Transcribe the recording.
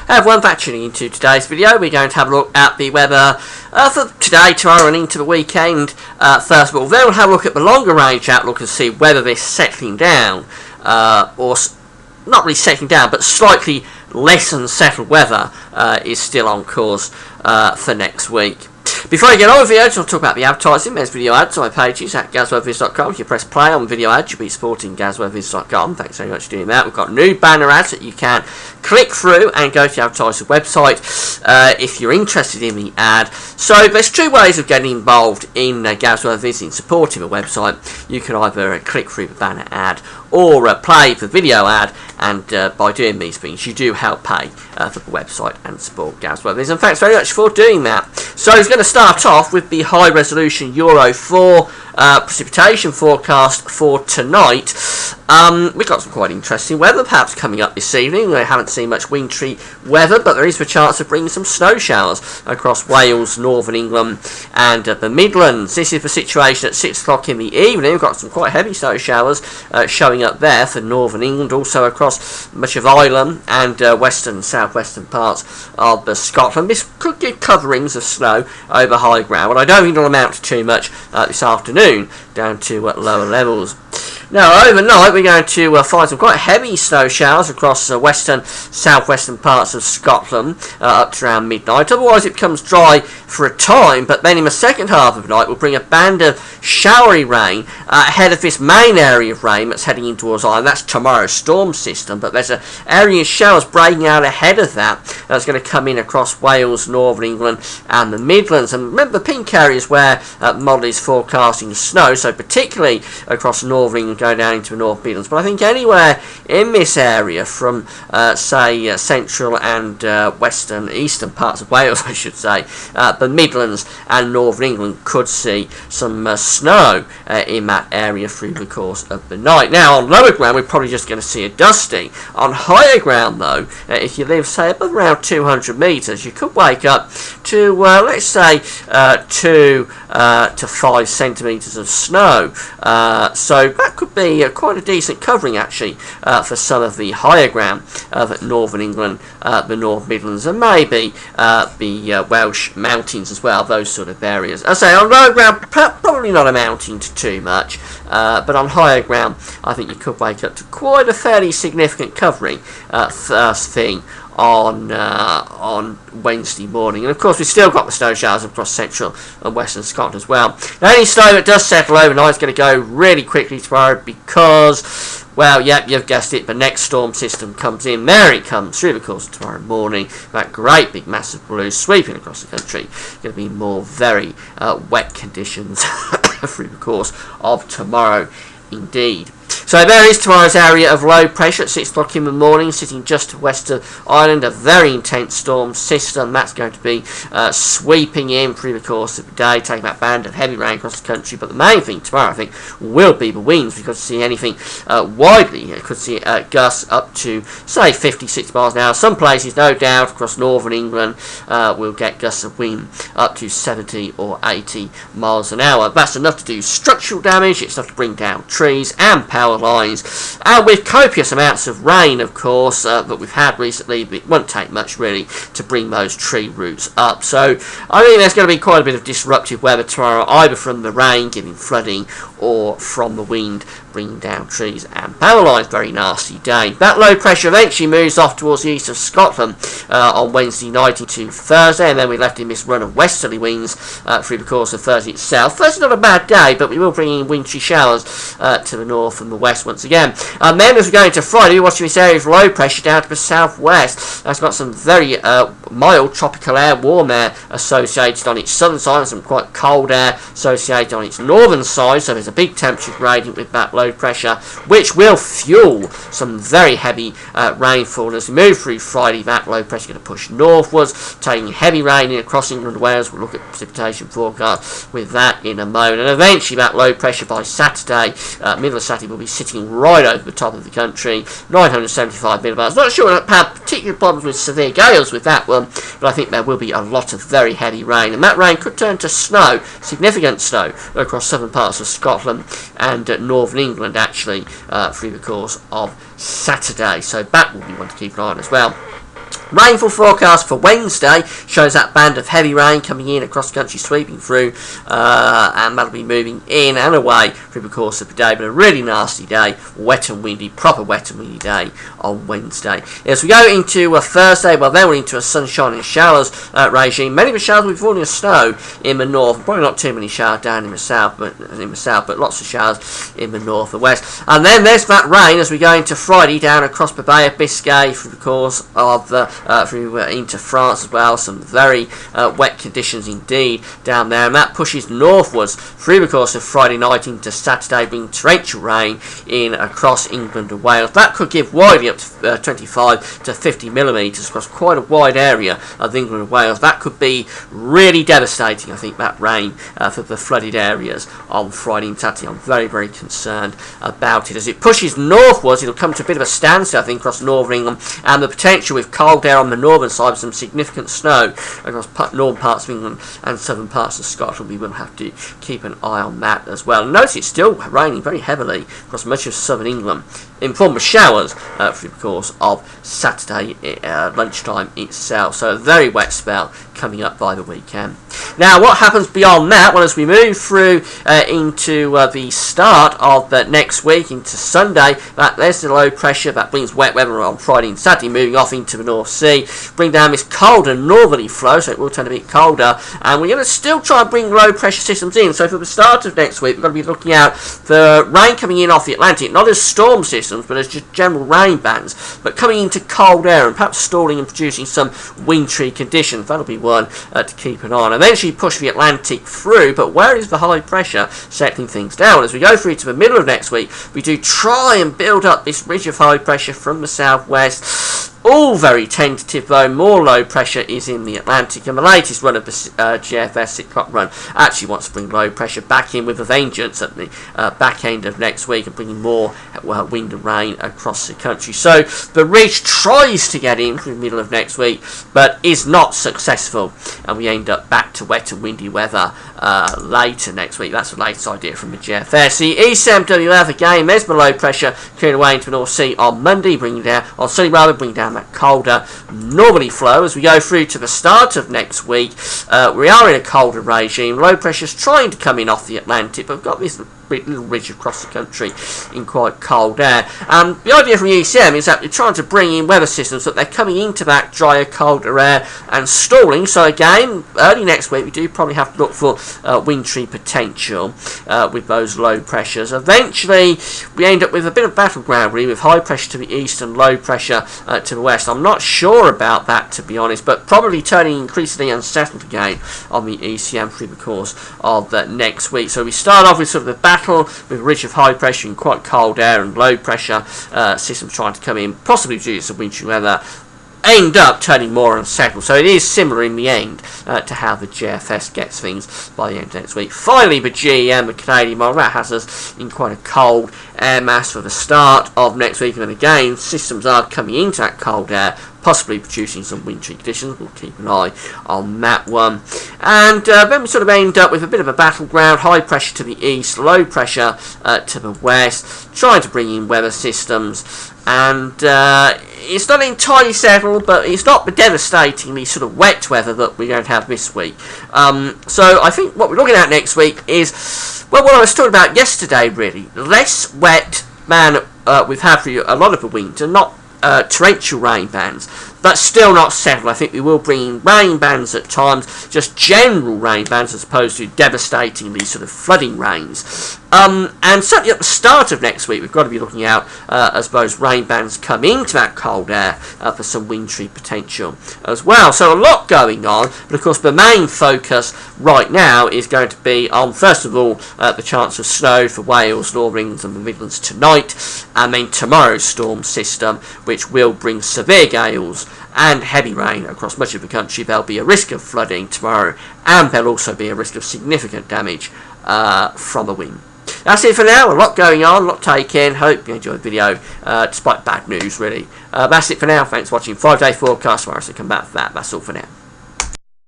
Hey everyone, back tuning into today's video. We're going to have a look at the weather for today, tomorrow and into the weekend. First of all, then we'll have a look at the longer range outlook and see whether this settling down, or not really settling down, but slightly less unsettled weather is still on course for next week. Before I get on with the video, I'll talk about the advertising. There's video ads on my pages at gazweatherviz.com. If you press play on the video ad, you'll be supporting gazweatherviz.com. Thanks very much for doing that. We've got new banner ads that you can click through and go to the advertiser website if you're interested in the ad. So there's two ways of getting involved in Gazweatherviz, in supporting the website. You can either click through the banner ad or play the video ad, and by doing these things you do help pay for the website and support Gazweatherviz, and thanks very much for doing that. So he's going to start off with the high resolution Euro 4 precipitation forecast for tonight. We've got some quite interesting weather perhaps coming up this evening. We haven't seen much wintry weather, but there is the chance of bringing some snow showers across Wales, Northern England and the Midlands. This is the situation at 6 o'clock in the evening. We've got some quite heavy snow showers showing up there for Northern England, also across much of Ireland and western and southwestern parts of Scotland. This could give coverings of snow over high ground, but I don't think it'll amount to too much this afternoon, down to lower levels. Now, overnight, we're going to find some quite heavy snow showers across western, southwestern parts of Scotland up to around midnight. Otherwise, it becomes dry for a time, but then in the second half of the night, we'll bring a band of showery rain ahead of this main area of rain that's heading in towards Ireland. That's tomorrow's storm system, but there's an area of showers breaking out ahead of that that's going to come in across Wales, Northern England and the Midlands. And remember, the pink areas where model is forecasting snow, so particularly across Northern England, go down into the North Midlands, but I think anywhere in this area from say central and western, eastern parts of Wales I should say, the Midlands and Northern England could see some snow in that area through the course of the night. Now on lower ground we're probably just going to see a dusting. On higher ground though, if you live say above around 200 metres, you could wake up to let's say 2 to 5 centimetres of snow, so that could be quite a decent covering actually for some of the higher ground of Northern England, the North Midlands and maybe the Welsh mountains as well, those sort of areas. As I say, on lower ground probably not amounting to too much, but on higher ground I think you could wake up to quite a fairly significant covering first thing on Wednesday morning. And of course we've still got the snow showers across central and western Scotland as well. Now any snow that does settle overnight is going to go really quickly tomorrow because, well, yep, you've guessed it, the next storm system comes in. There it comes through the course of tomorrow morning. That great big massive blue sweeping across the country. Going to be more very wet conditions through the course of tomorrow indeed. So there is tomorrow's area of low pressure at 6 o'clock in the morning, sitting just west of Ireland, a very intense storm system that's going to be sweeping in through the course of the day, taking that band of heavy rain across the country. But the main thing tomorrow, I think, will be the winds. We could see anything widely. You could see gusts up to, say, 56 miles an hour. Some places, no doubt, across northern England, will get gusts of wind up to 70 or 80 miles an hour. That's enough to do structural damage. It's enough to bring down trees and power lines, and with copious amounts of rain of course that we've had recently, it won't take much really to bring those tree roots up. So I think there's going to be quite a bit of disruptive weather tomorrow, either from the rain giving flooding or from the wind bringing down trees and power lines. Very nasty day. That low pressure eventually moves off towards the east of Scotland on Wednesday night into Thursday, and then we're left in this run of westerly winds through the course of Thursday itself. Thursday's not a bad day, but we will bring in wintry showers to the north and the west once again. Then as we go into Friday, we're watching this area of low pressure down to the southwest. That's got some very mild tropical air, warm air associated on its southern side, and some quite cold air associated on its northern side, so there's a big temperature gradient with that low pressure, which will fuel some very heavy rainfall. As we move through Friday, that low pressure is going to push northwards, taking heavy rain in across England and Wales. We'll look at precipitation forecast with that in a moment, and eventually that low pressure by Saturday, middle of Saturday, will be sitting right over the top of the country, 975 millibars. Not sure I've had particular problems with severe gales with that one, but I think there will be a lot of very heavy rain, and that rain could turn to snow, significant snow, across southern parts of Scotland and northern England actually through the course of Saturday. So that will be one to keep an eye on as well. Rainfall forecast for Wednesday shows that band of heavy rain coming in across the country, sweeping through, and that'll be moving in and away through the course of the day. But a really nasty day, wet and windy, proper wet and windy day on Wednesday. As we go into Thursday, well, then we're into a sunshine and showers regime. Many of the showers will be falling as snow in the north. Probably not too many showers down in the south, but lots of showers in the north and west. And then there's that rain as we go into Friday down across the Bay of Biscay through the course of the through into France as well. Some very wet conditions indeed down there, and that pushes northwards through the course of Friday night into Saturday, bringing torrential rain in across England and Wales. That could give widely up to 25 to 50 millimetres across quite a wide area of England and Wales. That could be really devastating, I think, that rain for the flooded areas on Friday and Saturday. I'm very, very concerned about it. As it pushes northwards, it'll come to a bit of a standstill, I think, across northern England, and the potential with cold air on the northern side with some significant snow across northern parts of England and southern parts of Scotland. We will have to keep an eye on that as well. Notice it's still raining very heavily across much of southern England in form of showers through the course of Saturday lunchtime itself. So a very wet spell coming up by the weekend. Now, what happens beyond that? Well, as we move through into the start of next week, into Sunday, there's the low pressure that brings wet weather on Friday and Saturday, moving off into the North Sea, bring down this colder northerly flow, so it will turn a bit colder, and we're going to still try and bring low pressure systems in. So for the start of next week, we're going to be looking out for rain coming in off the Atlantic, not as storm systems, but as just general rain bands, but coming into cold air and perhaps stalling and producing some wintry conditions. That'll be one to keep an eye on. Eventually push the Atlantic through, but where is the high pressure settling things down? As we go through to the middle of next week, we do try and build up this ridge of high pressure from the southwest. All very tentative, though. More low pressure is in the Atlantic, and the latest run of the GFS 6 o'clock run actually wants to bring low pressure back in with a vengeance at the back end of next week and bringing more wind and rain across the country. So the ridge tries to get in through the middle of next week, but is not successful, and we end up back to wet and windy weather later next week. That's the latest idea from the GFS. The ECMWF again, there's the low pressure clearing away into the North Sea on Monday, bringing down that colder northerly flow. As we go through to the start of next week, we are in a colder regime. Low pressure's trying to come in off the Atlantic, but we've got this little ridge across the country in quite cold air. And the idea from the ECM is that they're trying to bring in weather systems that they're coming into that drier, colder air and stalling. So again, early next week we do probably have to look for wintry potential with those low pressures. Eventually we end up with a bit of battleground really, with high pressure to the east and low pressure to the west. I'm not sure about that, to be honest, but probably turning increasingly unsettled again on the ECM through the course of next week. So we start off with sort of the battle with a ridge of high pressure and quite cold air and low pressure systems trying to come in, possibly due to some wintry weather, end up turning more unsettled. So it is similar in the end to how the GFS gets things by the end of next week. Finally, the GEM, the Canadian model, that has us in quite a cold air mass for the start of next week, and then again systems are coming into that cold air, possibly producing some wintry conditions. We'll keep an eye on that one. And then we sort of end up with a bit of a battleground, high pressure to the east, low pressure to the west, trying to bring in weather systems. And it's not entirely settled, but it's not the devastatingly sort of wet weather that we're going to have this week. So I think what we're looking at next week is, well, what I was talking about yesterday, really. Less wet than we've had for a lot of the winter, not torrential rain bands, but still not settled. I think we will bring in rain bands at times, just general rain bands as opposed to devastatingly sort of flooding rains. And certainly at the start of next week, we've got to be looking out as those rain bands come into that cold air for some wintry potential as well. So a lot going on, but of course the main focus right now is going to be on, first of all, the chance of snow for Wales, Northern England and the Midlands tonight, and then tomorrow's storm system, which will bring severe gales and heavy rain across much of the country. There'll be a risk of flooding tomorrow, and there'll also be a risk of significant damage from the wind. That's it for now. A lot going on, a lot to take in. Hope you enjoyed the video, despite bad news, really. That's it for now. Thanks for watching. 5-day forecast tomorrow, so come back for that. That's all for now.